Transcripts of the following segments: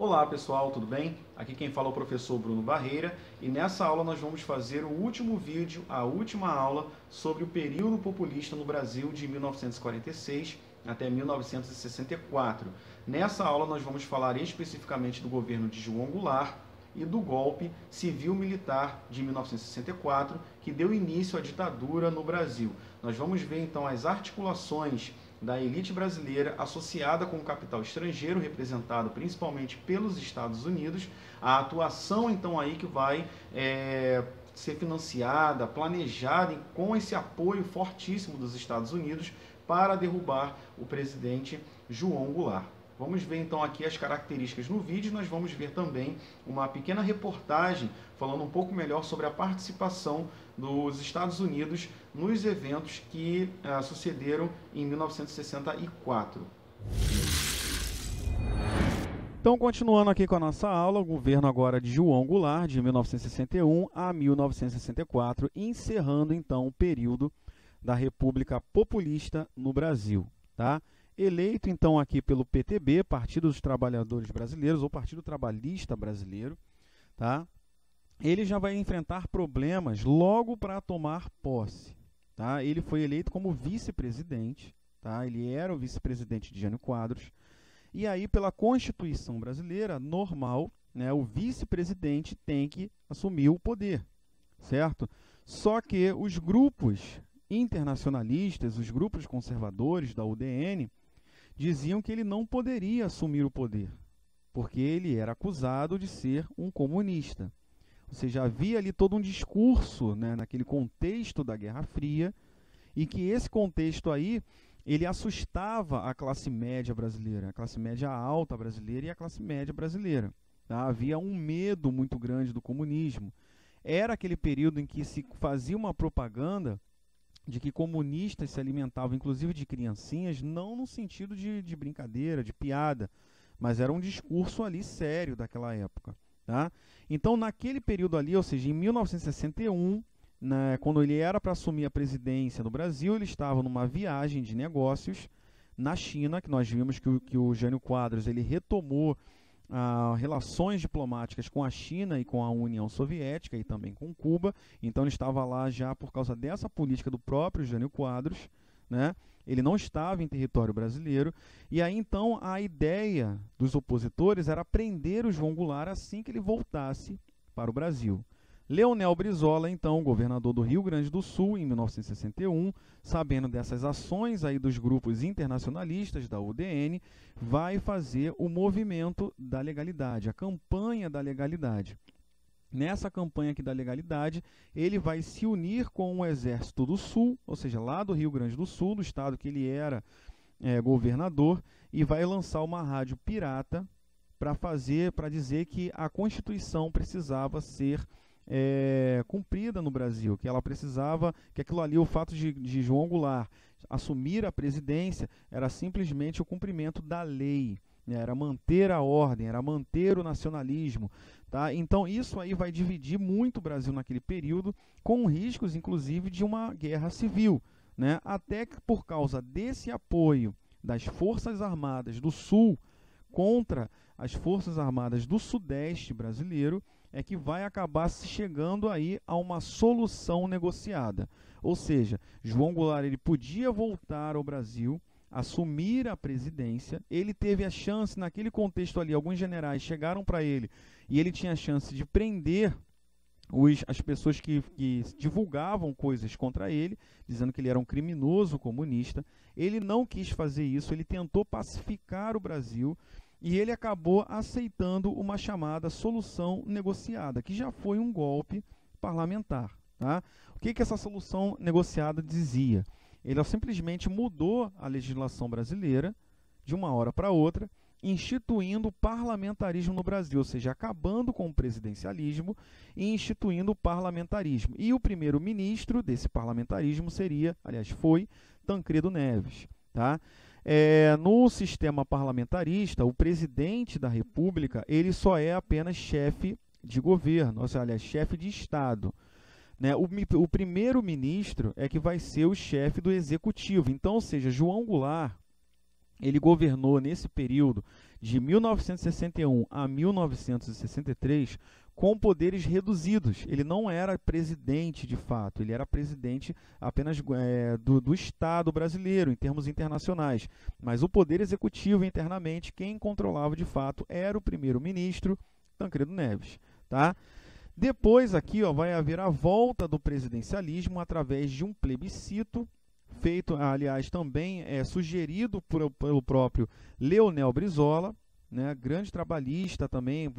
Olá pessoal, tudo bem? Aqui quem fala é o professor Bruno Barreira e nessa aula nós vamos fazer o último vídeo, a última aula sobre o período populista no Brasil de 1946 até 1964. Nessa aula nós vamos falar especificamente do governo de João Goulart e do golpe civil-militar de 1964 que deu início à ditadura no Brasil. Nós vamos ver então as articulações da elite brasileira associada com o capital estrangeiro, representado principalmente pelos Estados Unidos, a atuação então aí que vai ser financiada, planejada com esse apoio fortíssimo dos Estados Unidos para derrubar o presidente João Goulart. Vamos ver então aqui as características no vídeo, nós vamos ver também uma pequena reportagem falando um pouco melhor sobre a participação dos Estados Unidos nos eventos que sucederam em 1964. Então, continuando aqui com a nossa aula, o governo agora de João Goulart, de 1961 a 1964, encerrando então o período da República Populista no Brasil, tá? Eleito então aqui pelo PTB, Partido dos Trabalhadores Brasileiros, ou Partido Trabalhista Brasileiro, tá? Ele já vai enfrentar problemas logo para tomar posse, tá? Ele foi eleito como vice-presidente, tá? Ele era o vice-presidente de Jânio Quadros, e aí pela Constituição brasileira, normal, né, o vice-presidente tem que assumir o poder, certo? Só que os grupos internacionalistas, os grupos conservadores da UDN, diziam que ele não poderia assumir o poder, porque ele era acusado de ser um comunista. Ou seja, havia ali todo um discurso, né, naquele contexto da Guerra Fria, e que esse contexto aí, ele assustava a classe média brasileira, a classe média alta brasileira e a classe média brasileira. Tá? Havia um medo muito grande do comunismo. Era aquele período em que se fazia uma propaganda de que comunistas se alimentavam, inclusive de criancinhas, não no sentido de brincadeira, de piada, mas era um discurso ali sério daquela época. Tá? Então, naquele período ali, ou seja, em 1961, né, quando ele era para assumir a presidência no Brasil, ele estava numa viagem de negócios na China, que nós vimos que o Jânio Quadros ele retomou relações diplomáticas com a China e com a União Soviética e também com Cuba. Então ele estava lá já por causa dessa política do próprio Jânio Quadros, né? Ele não estava em território brasileiro. E aí então a ideia dos opositores era prender o João Goulart assim que ele voltasse para o Brasil. Leonel Brizola, então, governador do Rio Grande do Sul, em 1961, sabendo dessas ações aí dos grupos internacionalistas da UDN, vai fazer o movimento da legalidade, a campanha da legalidade. Nessa campanha aqui da legalidade, ele vai se unir com o Exército do Sul, ou seja, lá do Rio Grande do Sul, do estado que ele era governador, e vai lançar uma rádio pirata para dizer que a Constituição precisava ser cumprida no Brasil, que ela precisava, que aquilo ali, o fato de João Goulart assumir a presidência, era simplesmente o cumprimento da lei, né? Era manter a ordem, era manter o nacionalismo, tá? Então isso aí vai dividir muito o Brasil naquele período, com riscos inclusive de uma guerra civil, né? Até que por causa desse apoio das Forças Armadas do Sul contra as Forças Armadas do Sudeste brasileiro, é que vai acabar se chegando aí a uma solução negociada. Ou seja, João Goulart ele podia voltar ao Brasil, assumir a presidência, ele teve a chance, naquele contexto ali, alguns generais chegaram para ele, e ele tinha a chance de prender as pessoas que divulgavam coisas contra ele, dizendo que ele era um criminoso comunista. Ele não quis fazer isso, ele tentou pacificar o Brasil, e ele acabou aceitando uma chamada solução negociada, que já foi um golpe parlamentar. Tá? O que essa solução negociada dizia? Ele simplesmente mudou a legislação brasileira de uma hora para outra, instituindo o parlamentarismo no Brasil, ou seja, acabando com o presidencialismo e instituindo o parlamentarismo. E o primeiro-ministro desse parlamentarismo seria, aliás, foi Tancredo Neves. Tá? No sistema parlamentarista, o presidente da República ele só é apenas chefe de governo, ou seja, aliás, chefe de Estado. Né? O primeiro-ministro é que vai ser o chefe do executivo. Então, ou seja, João Goulart ele governou nesse período de 1961 a 1963 com poderes reduzidos. Ele não era presidente de fato, ele era presidente apenas do Estado brasileiro, em termos internacionais. Mas o poder executivo internamente, quem controlava de fato era o primeiro-ministro Tancredo Neves. Tá? Depois aqui vai haver a volta do presidencialismo através de um plebiscito, feito, aliás, também sugerido pelo próprio Leonel Brizola, né, grande trabalhista também,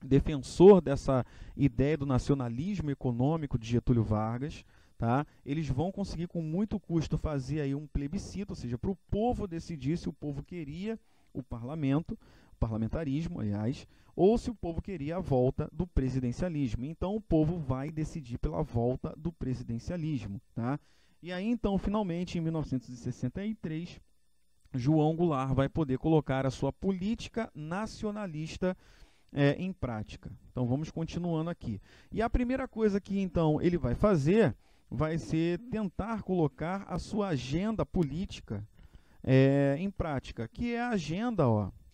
defensor dessa ideia do nacionalismo econômico de Getúlio Vargas. Tá? Eles vão conseguir com muito custo fazer aí um plebiscito, ou seja, para o povo decidir se o povo queria o parlamentarismo, aliás, ou se o povo queria a volta do presidencialismo. Então o povo vai decidir pela volta do presidencialismo. Tá? E aí, então, finalmente, em 1963, João Goulart vai poder colocar a sua política nacionalista em prática. Então, vamos continuando aqui. E a primeira coisa que, então, ele vai fazer vai ser tentar colocar a sua agenda política em prática, que é a agenda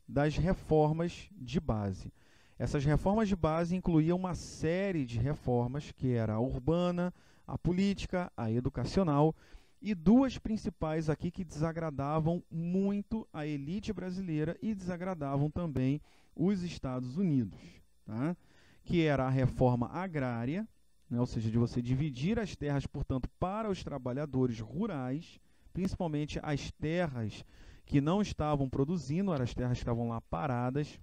das reformas de base. Essas reformas de base incluíam uma série de reformas, que era a urbana, a política, a educacional, e duas principais aqui que desagradavam muito a elite brasileira e desagradavam também os Estados Unidos, tá? Que era a reforma agrária, né? Ou seja, de você dividir as terras, portanto, para os trabalhadores rurais, principalmente as terras que não estavam produzindo, eram as terras que estavam lá paradas,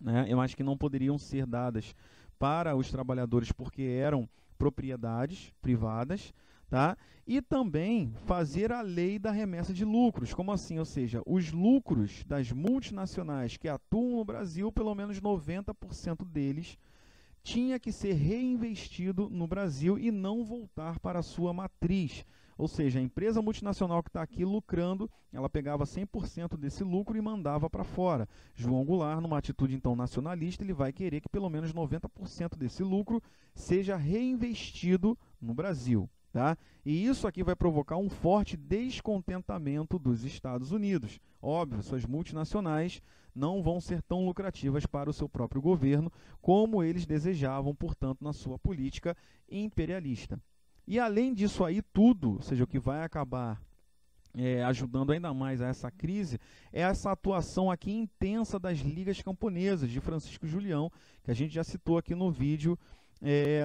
né? Mas que não poderiam ser dadas para os trabalhadores porque eram propriedades privadas, tá? E também fazer a lei da remessa de lucros. Como assim? Ou seja, os lucros das multinacionais que atuam no Brasil, pelo menos 90% deles, tinha que ser reinvestido no Brasil e não voltar para a sua matriz. Ou seja, a empresa multinacional que está aqui lucrando, ela pegava 100% desse lucro e mandava para fora. João Goulart, numa atitude então nacionalista, ele vai querer que pelo menos 90% desse lucro seja reinvestido no Brasil. Tá? E isso aqui vai provocar um forte descontentamento dos Estados Unidos. Óbvio, suas multinacionais não vão ser tão lucrativas para o seu próprio governo como eles desejavam, portanto, na sua política imperialista. E além disso aí tudo, ou seja, o que vai acabar ajudando ainda mais a essa crise, é essa atuação aqui intensa das ligas camponesas de Francisco Julião, que a gente já citou aqui no vídeo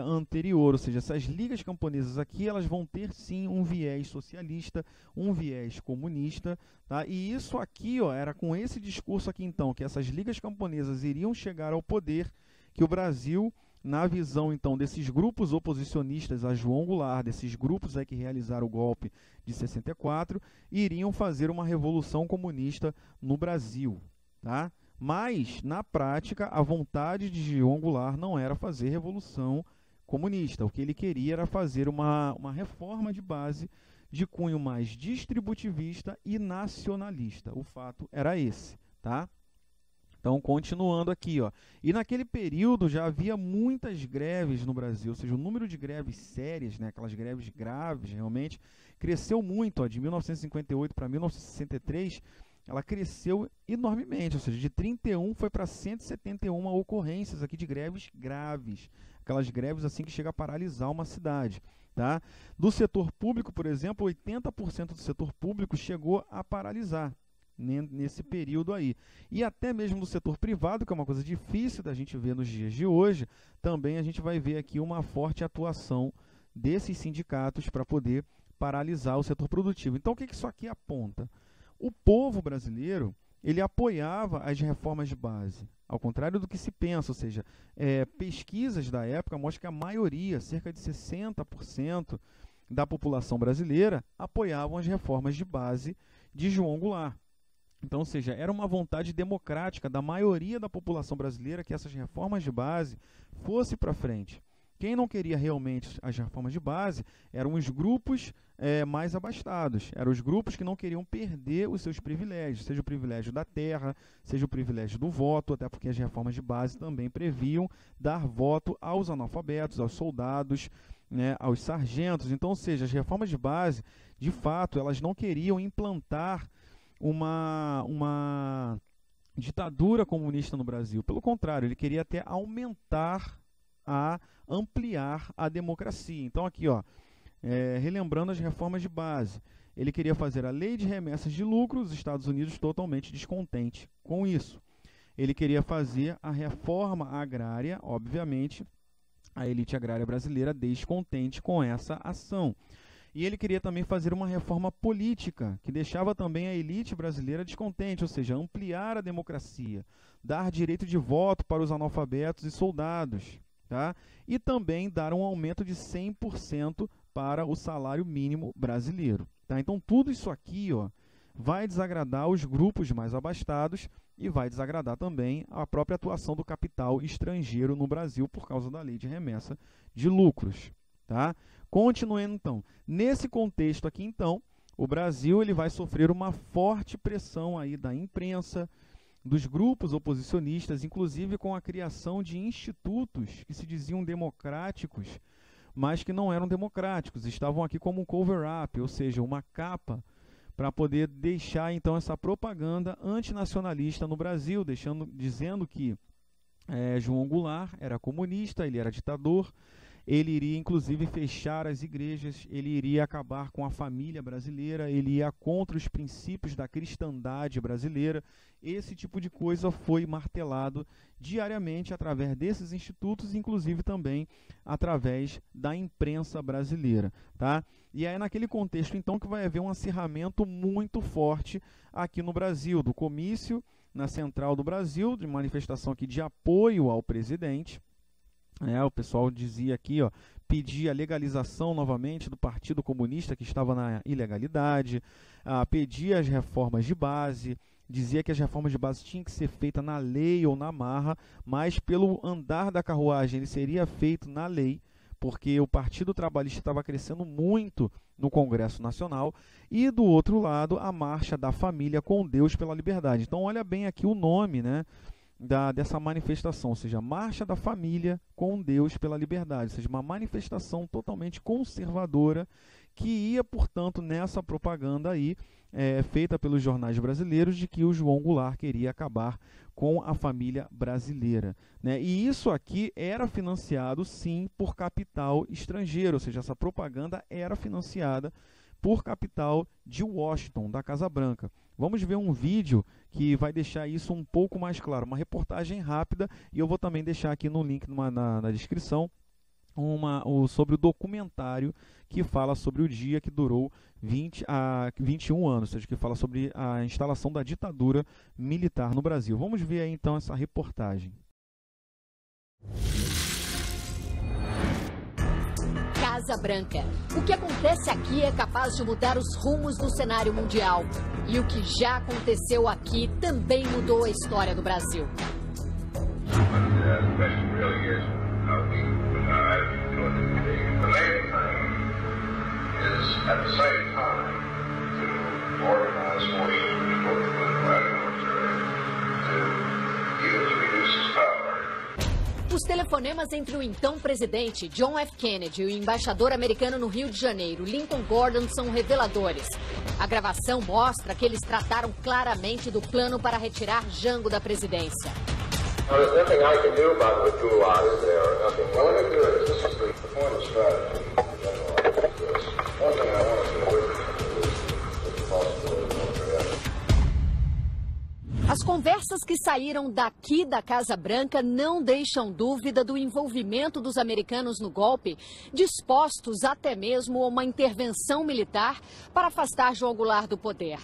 anterior. Ou seja, essas ligas camponesas aqui, elas vão ter sim um viés socialista, um viés comunista, tá? E isso aqui, era com esse discurso aqui então, que essas ligas camponesas iriam chegar ao poder, que o Brasil, na visão, então, desses grupos oposicionistas a João Goulart, desses grupos que realizaram o golpe de 64, iriam fazer uma revolução comunista no Brasil. Tá? Mas, na prática, a vontade de João Goulart não era fazer revolução comunista. O que ele queria era fazer uma reforma de base de cunho mais distributivista e nacionalista. O fato era esse. Tá? Então, continuando aqui, e naquele período já havia muitas greves no Brasil, ou seja, o número de greves sérias, né, aquelas greves graves, realmente, cresceu muito, de 1958 para 1963, ela cresceu enormemente, ou seja, de 31 foi para 171 ocorrências aqui de greves graves, aquelas greves assim que chega a paralisar uma cidade. Tá? Do setor público, por exemplo, 80% do setor público chegou a paralisar nesse período aí. E até mesmo no setor privado, que é uma coisa difícil da gente ver nos dias de hoje, também a gente vai ver aqui uma forte atuação desses sindicatos para poder paralisar o setor produtivo. Então, o que isso aqui aponta? O povo brasileiro, ele apoiava as reformas de base, ao contrário do que se pensa, ou seja, pesquisas da época mostram que a maioria, cerca de 60% da população brasileira, apoiavam as reformas de base de João Goulart. Então, ou seja, era uma vontade democrática da maioria da população brasileira que essas reformas de base fossem para frente. Quem não queria realmente as reformas de base eram os grupos mais abastados, eram os grupos que não queriam perder os seus privilégios, seja o privilégio da terra, seja o privilégio do voto, até porque as reformas de base também previam dar voto aos analfabetos, aos soldados, né, aos sargentos. Então, ou seja, as reformas de base, de fato, elas não queriam implantar uma ditadura comunista no Brasil. Pelo contrário, ele queria até ampliar a democracia. Então aqui, ó, relembrando as reformas de base, ele queria fazer a lei de remessas de lucro, os Estados Unidos totalmente descontente com isso. Ele queria fazer a reforma agrária, obviamente, a elite agrária brasileira descontente com essa ação. E ele queria também fazer uma reforma política, que deixava também a elite brasileira descontente, ou seja, ampliar a democracia, dar direito de voto para os analfabetos e soldados, tá? E também dar um aumento de 100% para o salário mínimo brasileiro. Tá? Então tudo isso aqui, ó, vai desagradar os grupos mais abastados e vai desagradar também a própria atuação do capital estrangeiro no Brasil por causa da lei de remessa de lucros. Tá? Continuando então, nesse contexto aqui então, o Brasil ele vai sofrer uma forte pressão aí da imprensa, dos grupos oposicionistas, inclusive com a criação de institutos que se diziam democráticos, mas que não eram democráticos, estavam aqui como um cover-up, ou seja, uma capa para poder deixar então essa propaganda antinacionalista no Brasil, dizendo que João Goulart era comunista, ele era ditador, ele iria inclusive fechar as igrejas, ele iria acabar com a família brasileira, ele ia contra os princípios da cristandade brasileira. Esse tipo de coisa foi martelado diariamente através desses institutos, inclusive também através da imprensa brasileira. Tá? E é naquele contexto então que vai haver um acirramento muito forte aqui no Brasil, do comício na Central do Brasil, de manifestação aqui de apoio ao presidente. O pessoal dizia aqui, ó, pedia a legalização novamente do Partido Comunista que estava na ilegalidade, pedia as reformas de base, dizia que as reformas de base tinham que ser feitas na lei ou na marra, mas pelo andar da carruagem ele seria feito na lei, porque o Partido Trabalhista estava crescendo muito no Congresso Nacional, e do outro lado a Marcha da Família com Deus pela Liberdade. Então olha bem aqui o nome, né, dessa manifestação, ou seja, Marcha da Família com Deus pela Liberdade, ou seja, uma manifestação totalmente conservadora que ia, portanto, nessa propaganda aí, feita pelos jornais brasileiros, de que o João Goulart queria acabar com a família brasileira. Né? E isso aqui era financiado, sim, por capital estrangeiro, ou seja, essa propaganda era financiada por capital de Washington, da Casa Branca. Vamos ver um vídeo que vai deixar isso um pouco mais claro, uma reportagem rápida, e eu vou também deixar aqui no link na descrição sobre o documentário que fala sobre o dia que durou 21 anos, ou seja, que fala sobre a instalação da ditadura militar no Brasil. Vamos ver aí então essa reportagem. Casa Branca. O que acontece aqui é capaz de mudar os rumos do cenário mundial. E o que já aconteceu aqui também mudou a história do Brasil. Os telefonemas entre o então presidente John F. Kennedy e o embaixador americano no Rio de Janeiro, Lincoln Gordon, são reveladores. A gravação mostra que eles trataram claramente do plano para retirar Jango da presidência. As conversas que saíram daqui da Casa Branca não deixam dúvida do envolvimento dos americanos no golpe, dispostos até mesmo a uma intervenção militar para afastar João Goulart do poder.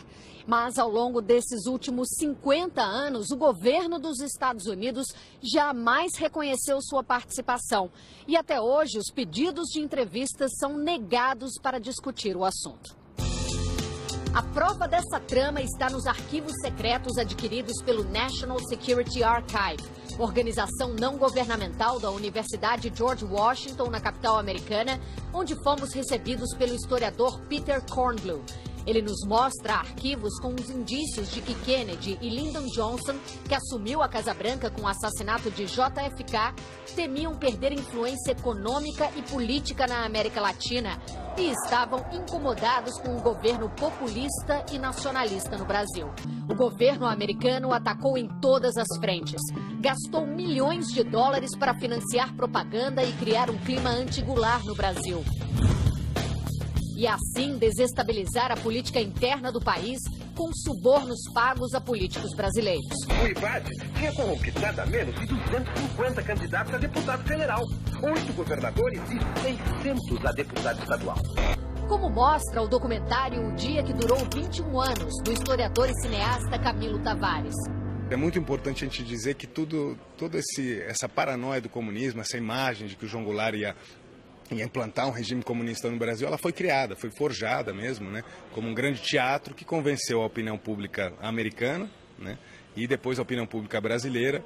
Mas ao longo desses últimos 50 anos, o governo dos Estados Unidos jamais reconheceu sua participação. E até hoje, os pedidos de entrevistas são negados para discutir o assunto. A prova dessa trama está nos arquivos secretos adquiridos pelo National Security Archive, organização não governamental da Universidade George Washington, na capital americana, onde fomos recebidos pelo historiador Peter Kornbluh. Ele nos mostra arquivos com os indícios de que Kennedy e Lyndon Johnson, que assumiu a Casa Branca com o assassinato de JFK, temiam perder influência econômica e política na América Latina e estavam incomodados com o governo populista e nacionalista no Brasil. O governo americano atacou em todas as frentes. Gastou milhões de dólares para financiar propaganda e criar um clima anti-Goulart no Brasil. E assim desestabilizar a política interna do país com subornos pagos a políticos brasileiros. O IVAD tinha conquistado a menos de 250 candidatos a deputado federal, 8 governadores e 600 a deputado estadual. Como mostra o documentário O Dia que Durou 21 Anos, do historiador e cineasta Camilo Tavares. É muito importante a gente dizer que toda essa paranoia do comunismo, essa imagem de que o João Goulart ia implantar um regime comunista no Brasil, ela foi criada, foi forjada mesmo, né, como um grande teatro que convenceu a opinião pública americana, né, e depois a opinião pública brasileira.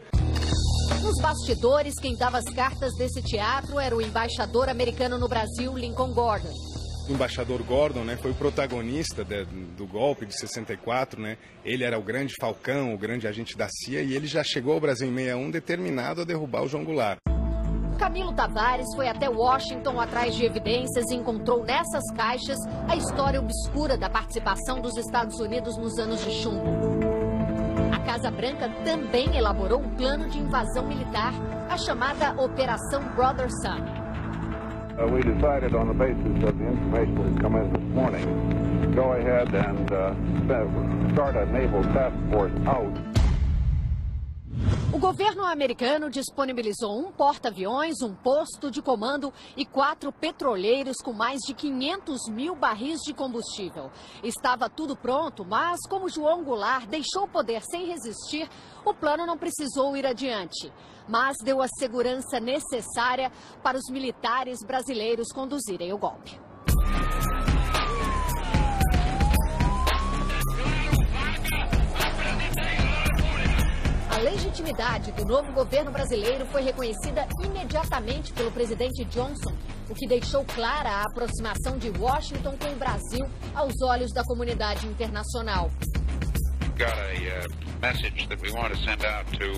Nos bastidores, quem dava as cartas desse teatro era o embaixador americano no Brasil, Lincoln Gordon. O embaixador Gordon, né, foi o protagonista do golpe de 64, né? Ele era o grande falcão, o grande agente da CIA, e ele já chegou ao Brasil em 61 determinado a derrubar o João Goulart. Camilo Tavares foi até Washington atrás de evidências e encontrou nessas caixas a história obscura da participação dos Estados Unidos nos anos de chumbo. A Casa Branca também elaborou um plano de invasão militar, a chamada Operação Brother Sun. We decided on the basis of the information that has come in this morning, go ahead and start a naval task force out. O governo americano disponibilizou um porta-aviões, um posto de comando e 4 petroleiros com mais de 500 mil barris de combustível. Estava tudo pronto, mas como João Goulart deixou o poder sem resistir, o plano não precisou ir adiante. Mas deu a segurança necessária para os militares brasileiros conduzirem o golpe. A legitimidade do novo governo brasileiro foi reconhecida imediatamente pelo presidente Johnson, o que deixou clara a aproximação de Washington com o Brasil aos olhos da comunidade internacional. Got a message that we want to send out to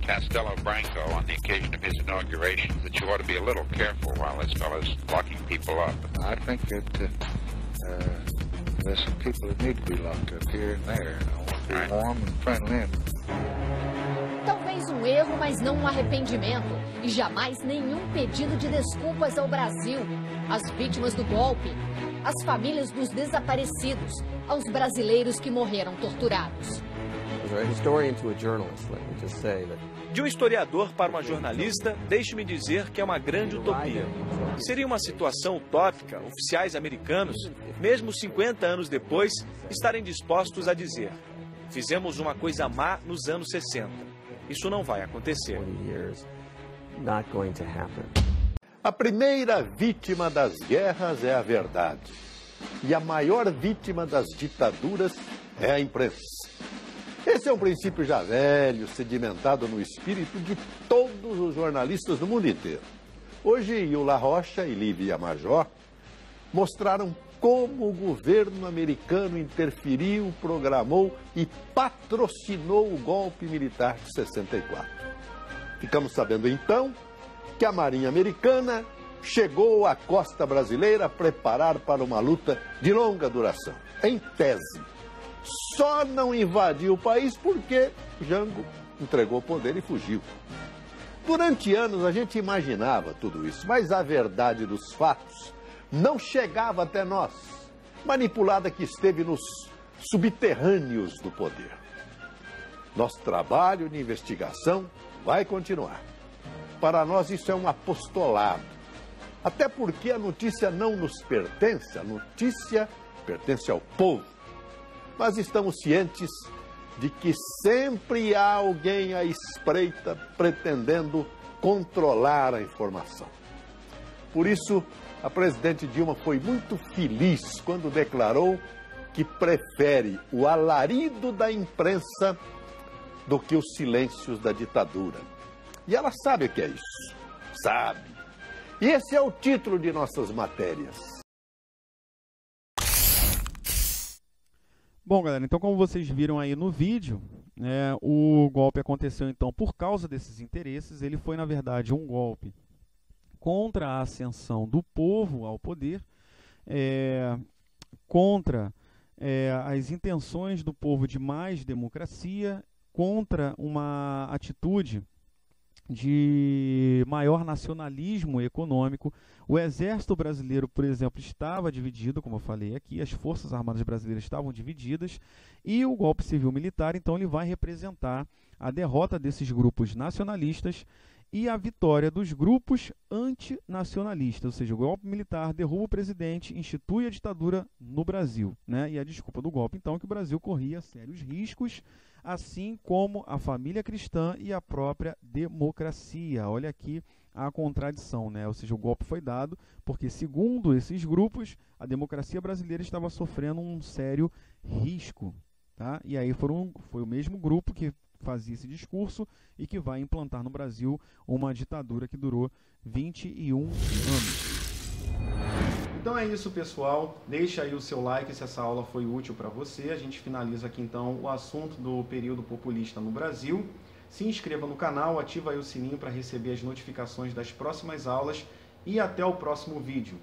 Castelo Branco on the occasion of his inauguration, that you ought to be a little careful while this fellow's locking people up. I think that there's some people that need to be locked up here and there. I want to be warm and friendly. Talvez um erro, mas não um arrependimento. E jamais nenhum pedido de desculpas ao Brasil, às vítimas do golpe, às famílias dos desaparecidos, aos brasileiros que morreram torturados. De um historiador para uma jornalista, deixe-me dizer que é uma grande utopia. Seria uma situação utópica oficiais americanos, mesmo 50 anos depois, estarem dispostos a dizer: fizemos uma coisa má nos anos 60. Isso não vai acontecer. A primeira vítima das guerras é a verdade. E a maior vítima das ditaduras é a imprensa. Esse é um princípio já velho, sedimentado no espírito de todos os jornalistas do mundo inteiro. Hoje, Iula Rocha e Lívia Major mostraram como o governo americano interferiu, programou e patrocinou o golpe militar de 64. Ficamos sabendo então que a Marinha Americana chegou à costa brasileira a preparar para uma luta de longa duração. Em tese, só não invadiu o país porque Jango entregou o poder e fugiu. Durante anos a gente imaginava tudo isso, mas a verdade dos fatos não chegava até nós, manipulada que esteve nos subterrâneos do poder. Nosso trabalho de investigação vai continuar. Para nós isso é um apostolado, até porque a notícia não nos pertence, a notícia pertence ao povo. Mas estamos cientes de que sempre há alguém à espreita pretendendo controlar a informação. Por isso, a presidente Dilma foi muito feliz quando declarou que prefere o alarido da imprensa do que os silêncios da ditadura. E ela sabe o que é isso. Sabe. E esse é o título de nossas matérias. Bom, galera, então como vocês viram aí no vídeo, né, o golpe aconteceu então por causa desses interesses. Ele foi, na verdade, um golpe contra a ascensão do povo ao poder, contra as intenções do povo de mais democracia, contra uma atitude de maior nacionalismo econômico. O exército brasileiro, por exemplo, estava dividido, como eu falei aqui, as forças armadas brasileiras estavam divididas, e o golpe civil-militar, então, ele vai representar a derrota desses grupos nacionalistas e a vitória dos grupos antinacionalistas, ou seja, o golpe militar derruba o presidente, institui a ditadura no Brasil, né? E a desculpa do golpe, então, é que o Brasil corria sérios riscos, assim como a família cristã e a própria democracia. Olha aqui a contradição, né? Ou seja, o golpe foi dado porque, segundo esses grupos, a democracia brasileira estava sofrendo um sério risco, tá? E aí foi o mesmo grupo que fazia esse discurso e que vai implantar no Brasil uma ditadura que durou 21 anos. Então é isso, pessoal. Deixa aí o seu like se essa aula foi útil para você. A gente finaliza aqui então o assunto do período populista no Brasil. Se inscreva no canal, ativa aí o sininho para receber as notificações das próximas aulas e até o próximo vídeo.